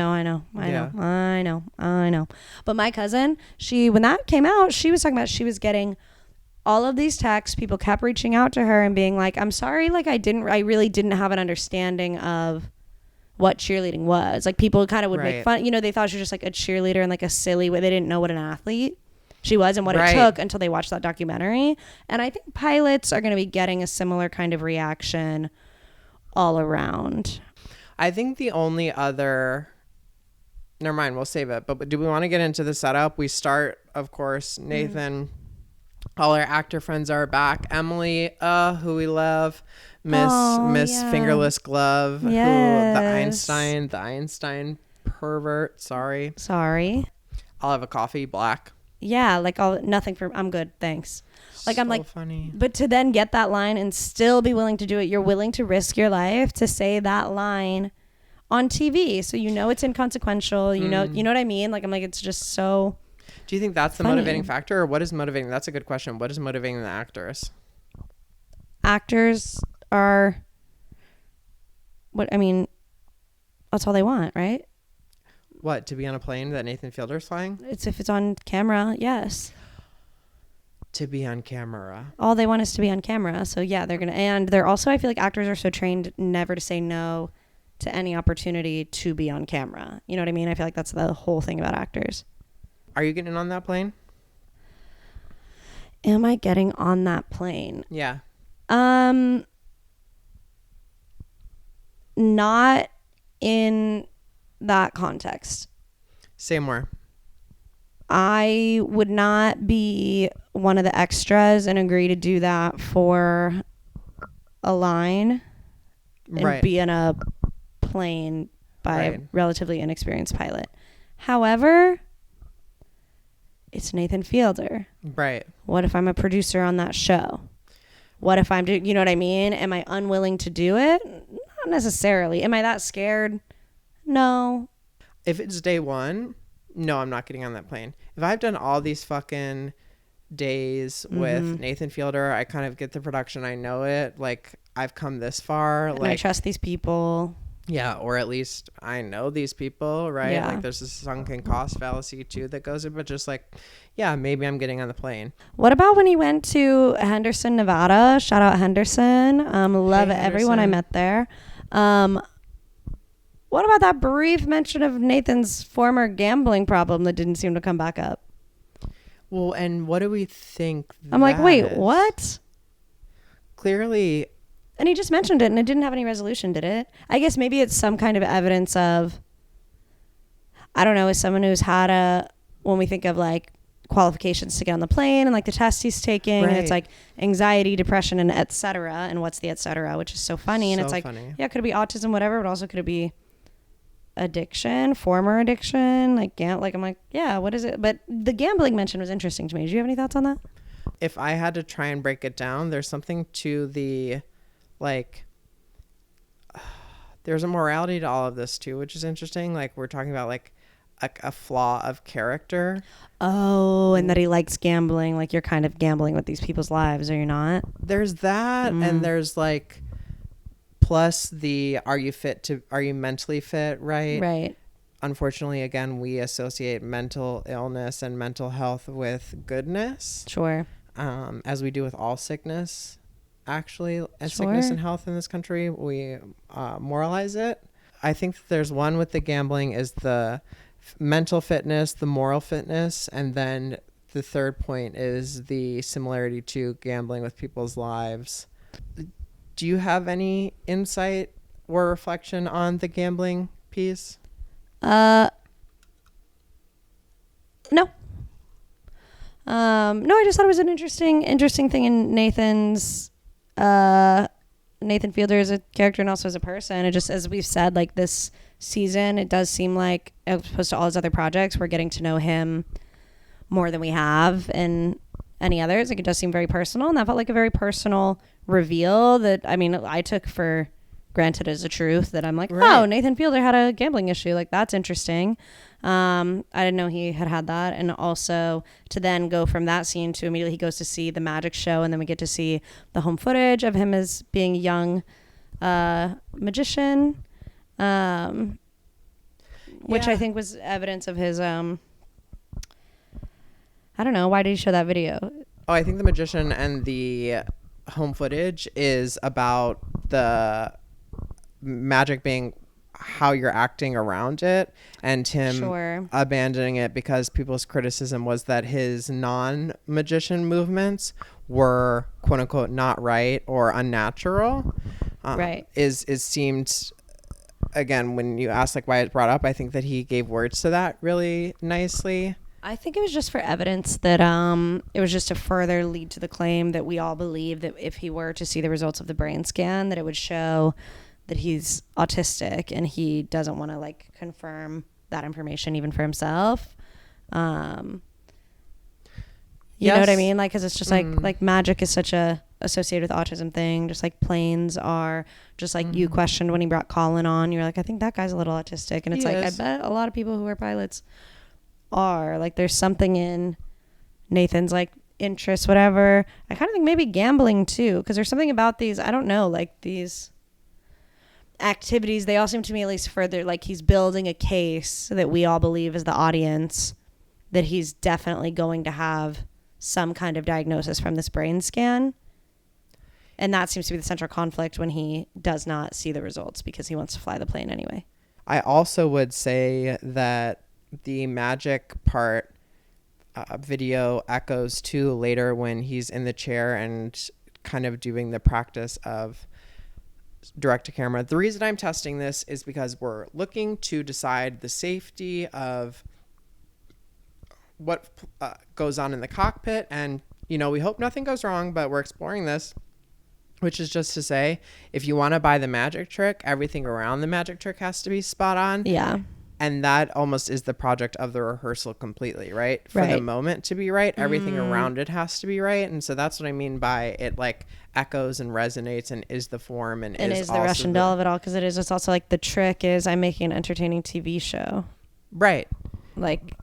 know. But my cousin, when that came out, she was talking about she was getting all of these texts. People kept reaching out to her and being like, I'm sorry, like I really didn't have an understanding of what cheerleading was. Like people kind of would make fun, they thought she was just like a cheerleader in like a silly way. They didn't know what an athlete she was and what it took until they watched that documentary. And I think pilots are going to be getting a similar kind of reaction all around. I think the only other, never mind, we'll save it. But do we want to get into the setup? We start, of course, Nathan. All our actor friends are back. Emily, who we love. Miss Fingerless Glove. Yes. Who, the Einstein pervert. Sorry. I'll have a coffee, black. Yeah, like I'm good, thanks. Like so I'm like funny. But to then get that line and still be willing to do it, you're willing to risk your life to say that line on TV. So it's inconsequential, you know what I mean? Like I'm like, it's just so. Do you think that's the funny. motivating factor, or what is motivating? That's a good question. What is motivating the actors? Actors are that's all they want, right? What, to be on a plane that Nathan Fielder's flying? If it's on camera, yes. To be on camera. All they want is to be on camera. So yeah, they're also, I feel like actors are so trained never to say no to any opportunity to be on camera. You know what I mean? I feel like that's the whole thing about actors. Are you getting on that plane? Am I getting on that plane? Yeah. Not in that context. Say more. I would not be one of the extras and agree to do that for a line and be in a plane by a relatively inexperienced pilot. However, it's Nathan Fielder. Right. What if I'm a producer on that show? What if I'm you know what I mean? Am I unwilling to do it? Not necessarily. Am I that scared? No. If it's day one, no, I'm not getting on that plane. If I've done all these fucking days with Nathan Fielder, I kind of get the production. I know it. Like, I've come this far. And like, I trust these people. Yeah, or at least I know these people, right? Yeah. Like, there's this sunken cost fallacy, too, that goes in. But just like, yeah, maybe I'm getting on the plane. What about when he went to Henderson, Nevada? Shout out Henderson. Love everyone I met there. What about that brief mention of Nathan's former gambling problem that didn't seem to come back up? Well, and what do we think? I'm like, wait, what? Clearly. And he just mentioned it and it didn't have any resolution, did it? I guess maybe it's some kind of evidence of, I don't know, as someone who's had when we think of like qualifications to get on the plane and like the test he's taking, and it's like anxiety, depression, and et cetera. And what's the et cetera, which is so funny. And it's like, yeah, could it be autism, whatever, but also could it be addiction, former addiction, like I'm like, yeah, what is it? But the gambling mention was interesting to me. Do you have any thoughts on that? If I had to try and break it down, there's something to the like there's a morality to all of this too, which is interesting. Like, we're talking about like a flaw of character. Oh, and that he likes gambling. Like, you're kind of gambling with these people's lives, are you not? There's that, and there's like plus are you mentally fit, right? Unfortunately, again, we associate mental illness and mental health with goodness. Sure. As we do with all sickness, actually, and sickness and health in this country, we moralize it. I think there's one with the gambling is the mental fitness, the moral fitness, and then the third point is the similarity to gambling with people's lives. Do you have any insight or reflection on the gambling piece? No. No, I just thought it was an interesting thing in Nathan Fielder as a character and also as a person. It just, as we've said, like this season, it does seem like, as opposed to all his other projects, we're getting to know him more than we have in any others. Like, it does seem very personal, and that felt like a very personal reveal that, I mean, I took for granted as a truth, that I'm like, Right. oh, Nathan Fielder had a gambling issue. Like, that's interesting. I didn't know he had that. And also to then go from that scene to immediately he goes to see the magic show, and then we get to see the home footage of him as being a young magician, which I think was evidence of his I don't know, why did he show that video? Oh, I think the magician and the home footage is about the magic being how you're acting around it, and him abandoning it because people's criticism was that his non-magician movements were quote unquote not right or unnatural. Right. Is seemed, again, when you ask like why it's brought up, I think that he gave words to that really nicely. I think it was just for evidence that it was just to further lead to the claim that we all believe that if he were to see the results of the brain scan, that it would show that he's autistic, and he doesn't want to like confirm that information even for himself. You know what I mean? Like, cause it's just like magic is such a associated with autism thing, just like planes are, just like you questioned when he brought Colin on, you're like, I think that guy's a little autistic. And it's I bet a lot of people who are pilots are like, there's something in Nathan's like interests, whatever. I kind of think maybe gambling too, because there's something about these, I don't know, like these activities, they all seem to me, at least further, like he's building a case that we all believe as the audience that he's definitely going to have some kind of diagnosis from this brain scan. And that seems to be the central conflict when he does not see the results because he wants to fly the plane anyway. I also would say that the magic part video echoes too later when he's in the chair and kind of doing the practice of direct to camera. The reason I'm testing this is because we're looking to decide the safety of what goes on in the cockpit, and you know, we hope nothing goes wrong, but we're exploring this, which is just to say, if you want to buy the magic trick, everything around the magic trick has to be spot on. Yeah. And that almost is the project of the rehearsal completely, right? For the moment to be right, everything around it has to be right. And so that's what I mean by it, like echoes and resonates and is the form and is the Russian doll of it all, because it is. It's also like the trick is I'm making an entertaining TV show. Right. Like,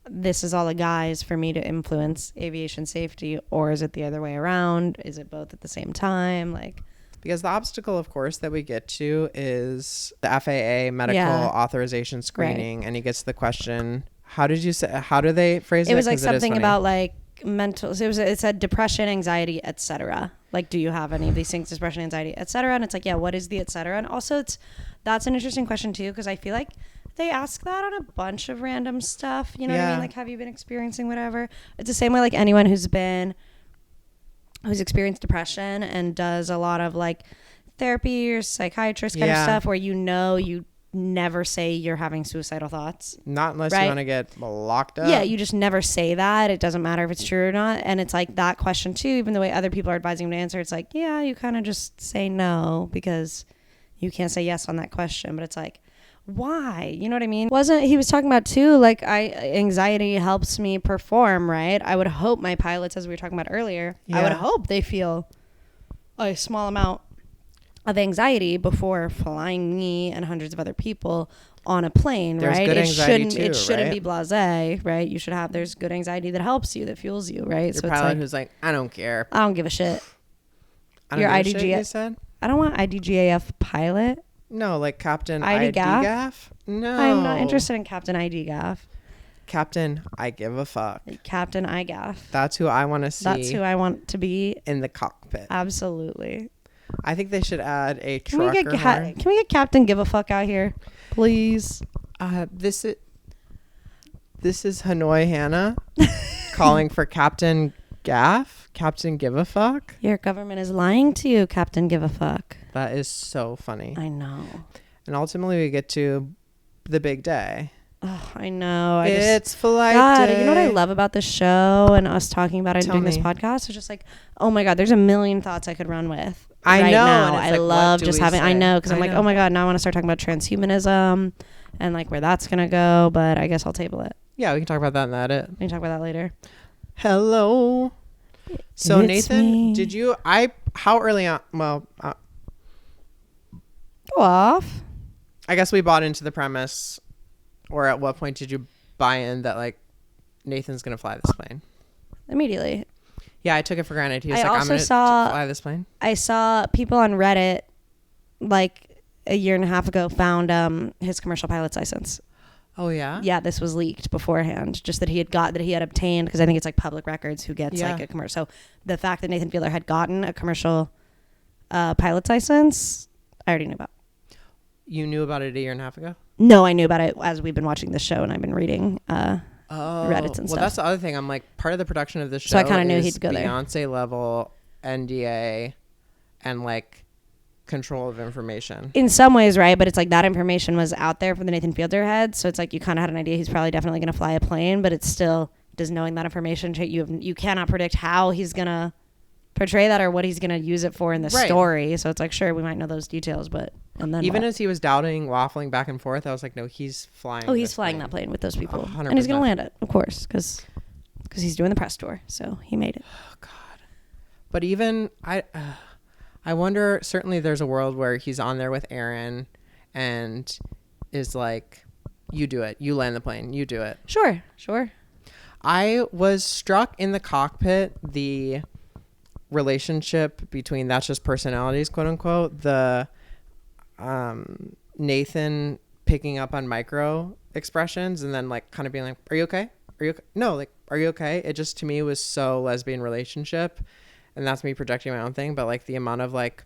this is all a guise for me to influence aviation safety, or is it the other way around? Is it both at the same time? Like, because the obstacle, of course, that we get to is the FAA medical authorization screening. And he gets the question, how do they phrase it? It was like something about like mental, it said depression, anxiety, etc. Like, do you have any of these things, depression, anxiety, etc.? And it's like, yeah, what is the etc.? And also that's an interesting question too, because I feel like they ask that on a bunch of random stuff. You know what I mean? Like, have you been experiencing whatever? It's the same way like anyone who's experienced depression and does a lot of like therapy or psychiatrist kind of stuff, where you never say you're having suicidal thoughts. Not unless you want to get locked up. Yeah, you just never say that. It doesn't matter if it's true or not. And it's like that question too, even the way other people are advising him to answer, it's like, yeah, you kind of just say no because you can't say yes on that question. But it's like, why? You know what I mean? He was talking about too, like anxiety helps me perform, right? I would hope my pilots, as we were talking about earlier, I would hope they feel a small amount of anxiety before flying me and hundreds of other people on a plane, there's right? Good anxiety it shouldn't be blasé, right? You should have, there's good anxiety that helps you, that fuels you, right? Your pilot, it's like, who's like, I don't care. I don't give a shit. I don't give a shit, you said? I don't want IDGAF pilot. No, like Captain IDGAF? No. I'm not interested in Captain IDGAF. Captain, I give a fuck. Captain IGAF. That's who I want to see. That's who I want to be in the cockpit. Absolutely. I think they should add a Can we get Captain Give a Fuck out here, please? This is Hanoi Hannah calling for Captain Gaff. Captain Give a Fuck. Your government is lying to you, Captain Give a Fuck. That is so funny. I know. And ultimately we get to the big day. Oh, I know. It's flight God, day. you know what I love about this show and us talking about it and doing this podcast? It's just like, oh my God, there's a million thoughts I could run with. I right know. Now. And it's I like, love what do just we having, say? I know, because I'm like, know. oh my God, now I want to start talking about transhumanism and like where that's going to go, but I guess I'll table it. Yeah, we can talk about that in the edit. We can talk about that later. Hello. So It's Nathan, me. how early on, well, Go off. I guess we bought into the premise, or at what point did you buy in that like Nathan's going to fly this plane? Immediately. Yeah, I took it for granted. He was I like, I'm also going to saw- fly this plane. I saw people on Reddit like a year and a half ago found his commercial pilot's license. Oh, yeah? Yeah, this was leaked beforehand. Just that he had obtained, because I think it's like public records who gets like a commercial. So the fact that Nathan Fielder had gotten a commercial pilot's license, I already knew about. You knew about it a year and a half ago? No, I knew about it as we've been watching this show and I've been reading Reddits and stuff. Well, that's the other thing. I'm like, part of the production of this show So I kind of knew he'd go there. Beyonce level NDA and like control of information. In some ways, right? But it's like that information was out there for the Nathan Fielder head. So it's like you kind of had an idea he's probably definitely going to fly a plane, but it's still, does knowing that information, you cannot predict how he's going to portray that or what he's going to use it for in the story. So it's like, sure, we might know those details, but and then even what? as he was doubting, waffling back and forth, I was like, no, he's flying. Oh, he's flying that plane with those people. 100%. And he's going to land it, of course, because he's doing the press tour. So he made it. Oh, God. But even, I wonder, certainly there's a world where he's on there with Aaron and is like, you do it. You land the plane. You do it. Sure. I was struck in the cockpit, the relationship between that's just personalities, quote unquote, the Nathan picking up on micro expressions and then like kind of being like, are you okay? No, like, are you okay? It just to me was so lesbian relationship, and that's me projecting my own thing, but like the amount of like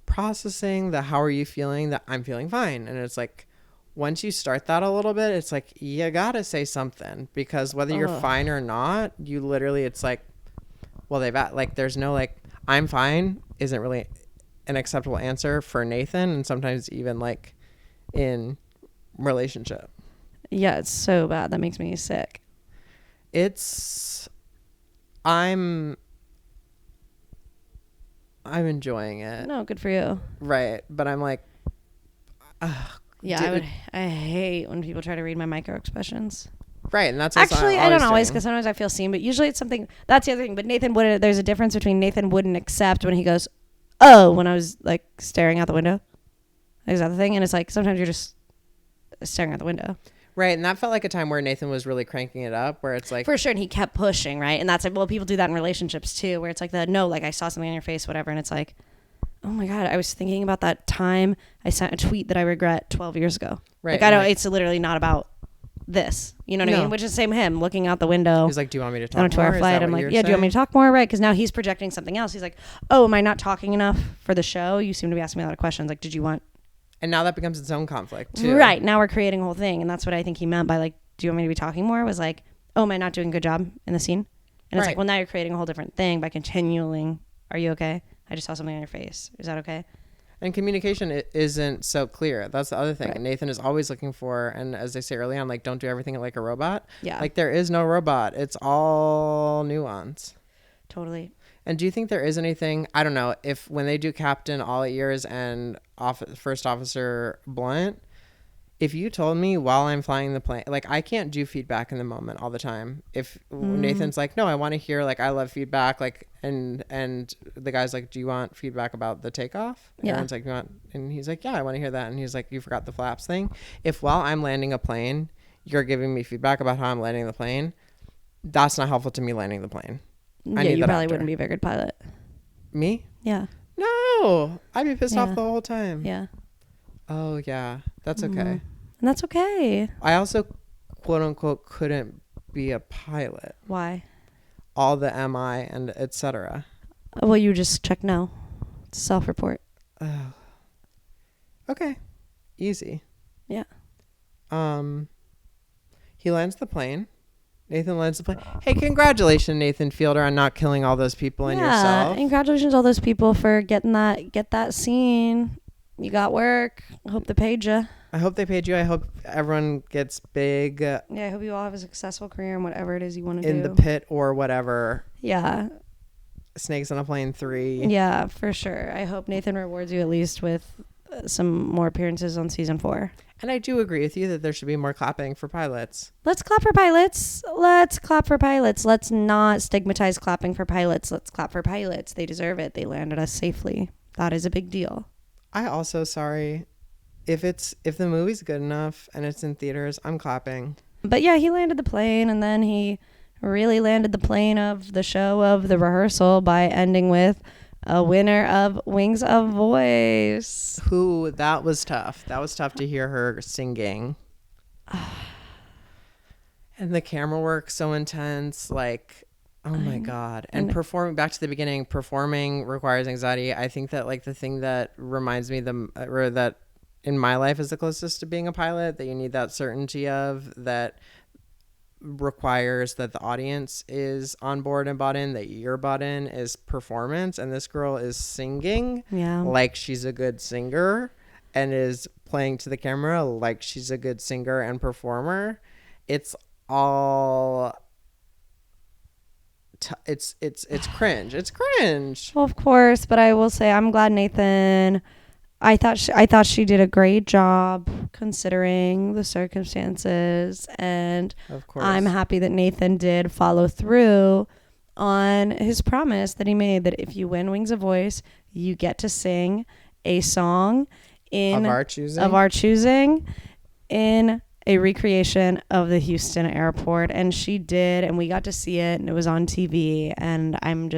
processing the how are you feeling, that I'm feeling fine. And it's like once you start that a little bit, it's like you gotta say something, because whether you're fine or not, you literally, it's like, well, like there's no like I'm fine isn't really an acceptable answer for Nathan, and sometimes even like in relationship. Yeah, it's so bad. That makes me sick. I'm enjoying it. No, good for you. Right. But I'm like, yeah, I hate when people try to read my micro expressions. Right. And that's actually, I don't always, because sometimes I feel seen, but usually it's something, that's the other thing. But there's a difference between Nathan wouldn't accept when he goes, oh, when I was like staring out the window. Is that the thing? And it's like, sometimes you're just staring out the window. Right. And that felt like a time where Nathan was really cranking it up, where it's like, for sure. And he kept pushing. Right. And that's like, well, people do that in relationships too, where it's like no, like I saw something on your face, whatever. And it's like, oh my God, I was thinking about that time I sent a tweet that I regret 12 years ago. Right. Like I don't, it's literally not about this, you know what I mean? Which is the same him looking out the window. He's like, do you want me to talk more? To our flight. I'm like, yeah, do you want me to talk more? Right. Because now he's projecting something else. He's like, oh, am I not talking enough for the show? You seem to be asking me a lot of questions. Like, did you want? And now that becomes its own conflict too. Right. Now we're creating a whole thing. And that's what I think he meant by like, do you want me to be talking more? Was like, oh, am I not doing a good job in the scene? And it's like, well, now you're creating a whole different thing by continuing. Are you okay? I just saw something on your face. Is that okay? And communication isn't so clear. That's the other thing. Right. Nathan is always looking for, and as they say early on, like, don't do everything like a robot. Yeah. Like, there is no robot. It's all nuance. Totally. And do you think there is anything, I don't know, if when they do Captain All 8 Years and First Officer Blunt, if you told me while I'm flying the plane, like I can't do feedback in the moment all the time. If Nathan's like, no, I want to hear, like, I love feedback, like, and the guy's like, do you want feedback about the takeoff? Yeah. Aaron's like, you want? And he's like, yeah, I want to hear that. And he's like, you forgot the flaps thing. If while I'm landing a plane, you're giving me feedback about how I'm landing the plane, that's not helpful to me landing the plane. Yeah, you probably wouldn't be a very good pilot. Me? Yeah. No, I'd be pissed off the whole time. Yeah. Oh yeah, that's okay. And that's okay. I also, quote unquote, couldn't be a pilot. Why? All the MI and etc. Well, you just check no. It's self-report. Oh. Okay. Easy. Yeah. He lands the plane. Nathan lands the plane. Hey, congratulations, Nathan Fielder, on not killing all those people and yourself. And congratulations all those people for get that scene. You got work. I hope they paid you. I hope they paid you. I hope everyone gets big. Yeah, I hope you all have a successful career in whatever it is you want to do. In the pit or whatever. Yeah. Snakes on a Plane 3. Yeah, for sure. I hope Nathan rewards you at least with some more appearances on season 4. And I do agree with you that there should be more clapping for pilots. Let's clap for pilots. Let's clap for pilots. Let's not stigmatize clapping for pilots. Let's clap for pilots. They deserve it. They landed us safely. That is a big deal. I also, sorry, if the movie's good enough and it's in theaters, I'm clapping. But yeah, he landed the plane, and then he really landed the plane of the show of the rehearsal by ending with a winner of Wings of Voice. Who, that was tough. That was tough to hear her singing. And the camera work so intense, like, oh my God. And performing, back to the beginning, performing requires anxiety. I think that like the thing that reminds me or that in my life is the closest to being a pilot, that you need that certainty of, that requires that the audience is on board and bought in, that you're bought in, is performance. And this girl is singing like she's a good singer and is playing to the camera like she's a good singer and performer. It's all it's cringe. It's cringe. Well, of course, but I will say I'm glad Nathan, I thought she did a great job considering the circumstances, and of course I'm happy that Nathan did follow through on his promise that he made, that if you win Wings of Voice, you get to sing a song of our choosing in a recreation of the Houston airport. And she did, and we got to see it, and it was on TV, and I'm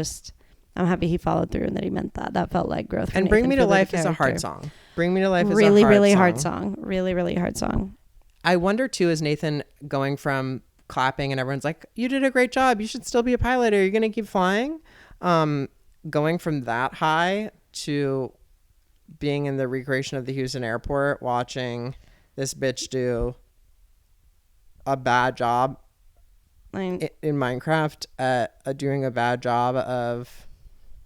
happy he followed through and that he meant that. That felt like growth for And Nathan. Bring Me to Life is a hard song. Bring Me to Life is really, a really hard hard song. Really, really hard song. I wonder too, is Nathan going from clapping and everyone's like, you did a great job, you should still be a pilot, are you going to keep flying? Going from that high to being in the recreation of the Houston airport, watching this bitch do a bad job in Minecraft at doing a bad job of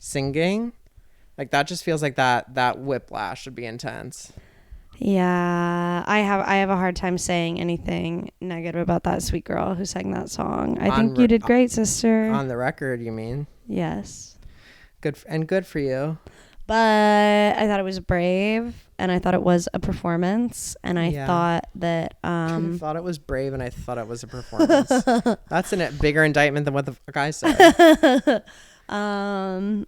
singing, like that just feels like that whiplash would be intense. Yeah, I have a hard time saying anything negative about that sweet girl who sang that song. I think you did great, sister. On the record, you mean? Yes. Good for you. But I thought it was brave, and I thought it was a performance, and I thought that I thought it was brave, and I thought it was a performance. That's a bigger indictment than what the fuck I said. And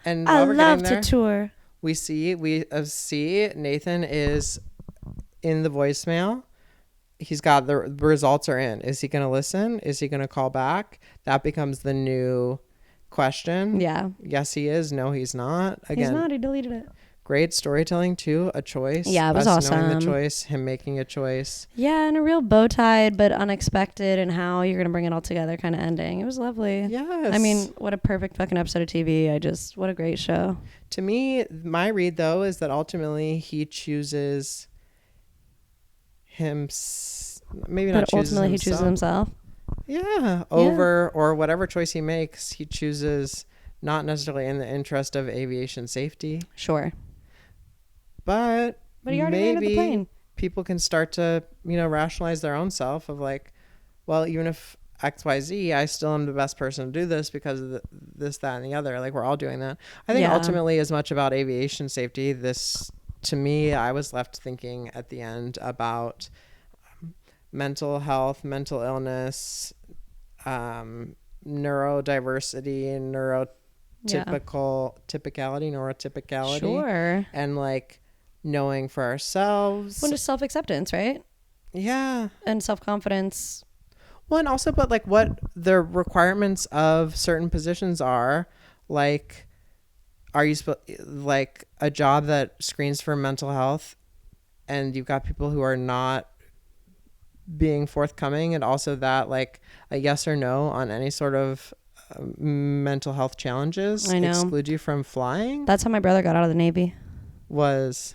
I love to tour. We see Nathan is in the voicemail. He's got the results are in. Is he going to listen? Is he going to call back? That becomes the new question. Yeah. Yes, he is. No, he's not. Again, he's not. He deleted it. Great storytelling too. A choice. Yeah, it was awesome. Knowing the choice, him making a choice. Yeah, and a real bow-tied but unexpected, and how you're gonna bring it all together kind of ending. It was lovely. Yes. I mean, what a perfect fucking episode of TV. What a great show. To me, my read though is that ultimately he chooses maybe not chooses ultimately he chooses himself. Yeah, over or whatever choice he makes, he chooses not necessarily in the interest of aviation safety. Sure. But he already landed the plane. People can start to, rationalize their own self of like, well, even if XYZ, I still am the best person to do this because of this, that, and the other. Like, we're all doing that. I think ultimately as much about aviation safety, to me, I was left thinking at the end about mental health, mental illness, neurodiversity, neurotypicality, sure, and like knowing for ourselves. Well, just self-acceptance, right? Yeah. And self-confidence. Well, and also, but like what the requirements of certain positions are, like, are you like a job that screens for mental health, and you've got people who are not being forthcoming, and also that like a yes or no on any sort of mental health challenges exclude you from flying. That's how my brother got out of the Navy. Was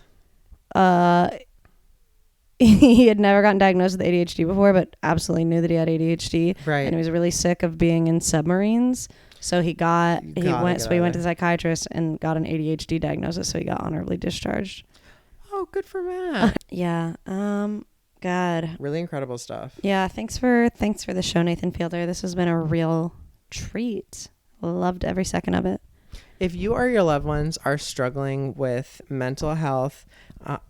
he had never gotten diagnosed with ADHD before, but absolutely knew that he had ADHD. Right. And he was really sick of being in submarines. So he went to the psychiatrist and got an ADHD diagnosis. So he got honorably discharged. Oh, good for Matt. Yeah. God. Really incredible stuff. Yeah. Thanks for the show, Nathan Fielder. This has been a real treat. Loved every second of it. If you or your loved ones are struggling with mental health,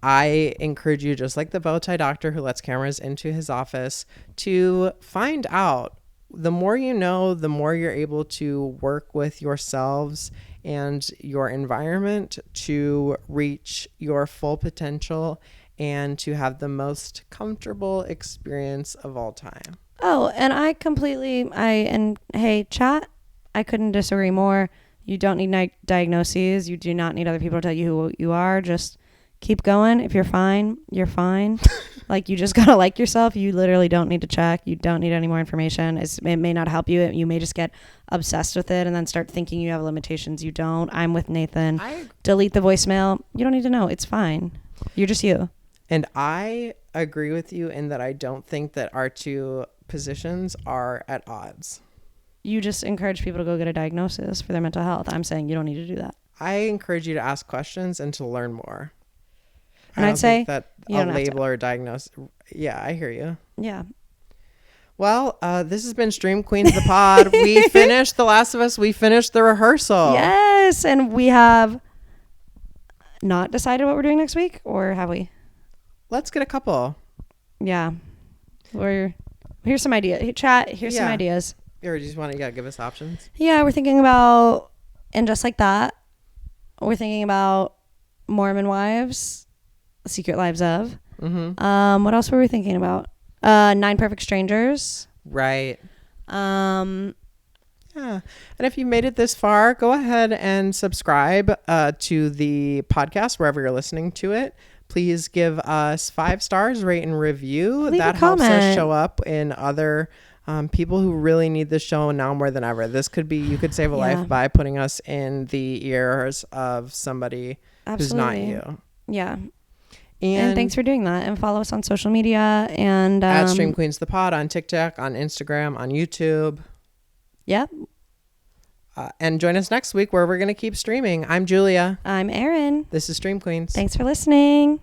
I encourage you, just like the bow tie doctor who lets cameras into his office, to find out. The more you know, the more you're able to work with yourselves and your environment to reach your full potential and to have the most comfortable experience of all time. Oh, and hey, chat, I couldn't disagree more. You don't need diagnoses. You do not need other people to tell you who you are. Just keep going. If you're fine, you're fine. Like, you just got to like yourself. You literally don't need to check. You don't need any more information. It may not help you. You may just get obsessed with it and then start thinking you have limitations. You don't. I'm with Nathan. Delete the voicemail. You don't need to know. It's fine. You're just you. And I agree with you in that I don't think that our two positions are at odds. You just encourage people to go get a diagnosis for their mental health. I'm saying you don't need to do that. I encourage you to ask questions and to learn more. And I'd say that a label or diagnosis. Yeah, I hear you. Yeah. Well, this has been Stream Queens the pod. We finished The Last of Us. We finished the rehearsal. Yes, and we have not decided what we're doing next week, or have we? Let's get a couple. Yeah. Here's some ideas. Hey, chat, here's some ideas. Or do you just want to give us options? Yeah, we're thinking about, and just like that, we're thinking about Mormon Wives, Secret Lives of. Mm-hmm. What else were we thinking about? 9 Perfect Strangers. Right. Yeah. And if you made it this far, go ahead and subscribe to the podcast wherever you're listening to it. Please give us 5 stars, rate and review. That helps us show up in other people who really need this show now more than ever. You could save a life by putting us in the ears of somebody who's not you. Yeah. And thanks for doing that. And follow us on social media and at Stream Queens the Pod on TikTok, on Instagram, on YouTube. Yep. And join us next week where we're going to keep streaming. I'm Julia. I'm Erin. This is Stream Queens. Thanks for listening.